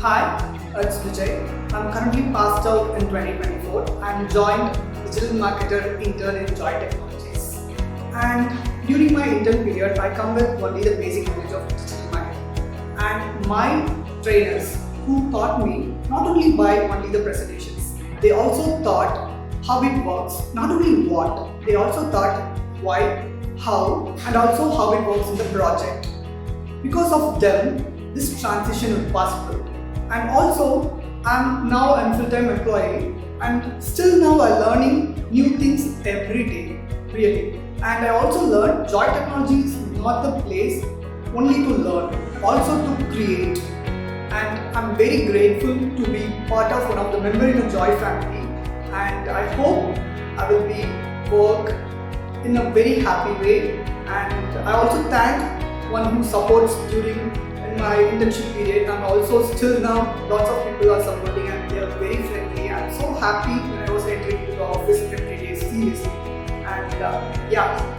Hi, it's Vijay. I'm currently passed out in 2024 and joined Digital Marketer Intern in Joy Technologies. And during my intern period, I come with only the basic knowledge of digital marketing. And my trainers who taught me not only by only the presentations, they also taught how it works, not only what, they also taught why, how, and also how it works in the project. Because of them, this transition was possible. And also, I'm now a full-time employee and still now I'm learning new things every day, really. And I also learned Joy Technology is not the place only to learn, also to create. And I'm very grateful to be part of one of the members in the Joy family. And I hope I will be work in a very happy way. And I also thank one who supports during my internship period, and also still now lots of people are supporting and they are very friendly. I'm so happy when I was entering into the office every day seriously. And yeah.